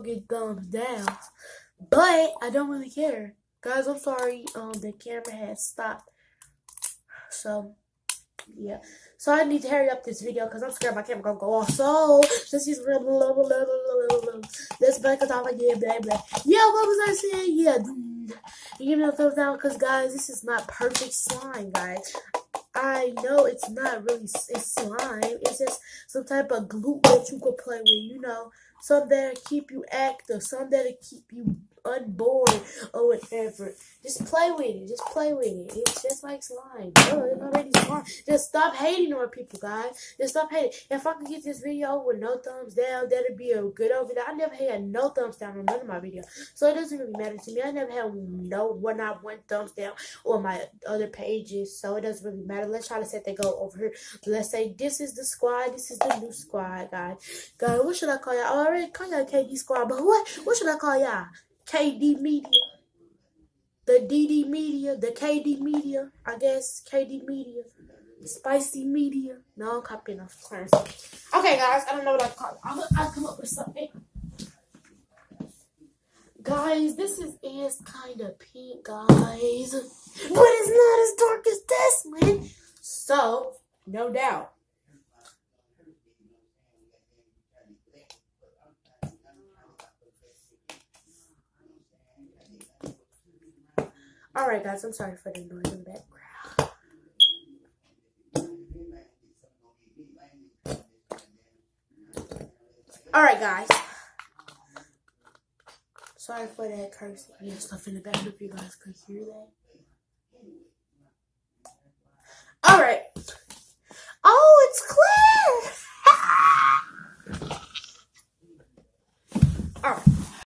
Get thumbs down, but I don't really care, guys. I'm sorry. The camera has stopped, so yeah. So I need to hurry up this video because I'm scared my camera gonna go off. So let's use let's back it off again, blah blah. Yeah, what was I saying? Yeah, you give me a thumbs down because guys, this is not perfect slime, guys. I know it's not really it's slime. It's just some type of glue that you could play with, some that'll keep you active, some that'll keep you unbored or whatever. Just play with it. Just play with it. It's just like slime. Oh, it's already slime. Just stop hating on people, guys. Just stop hating. If I could get this video with no thumbs down, that'd be a good over there. I never had no thumbs down on none of my videos, so it doesn't really matter to me. I never had not one thumbs down on my other pages, so it doesn't really matter. Let's try to set the goal over here. Let's say this is the squad. This is the new squad, guys. Guys, what should I call y'all? I already call y'all KD squad, but what should I call y'all? KD Media, the DD Media, the KD Media, I guess, KD Media, Spicy Media. No, I'm copying off Clarence. Okay, guys, I don't know what I call it. I'll come up with something. Guys, this is kind of pink, guys, but it's not as dark as this one, so no doubt. Alright, guys, I'm sorry for the noise in the background. Alright, guys. Sorry for that cursing and stuff in the background if you guys could hear that. Alright. Oh, it's clear! Alright.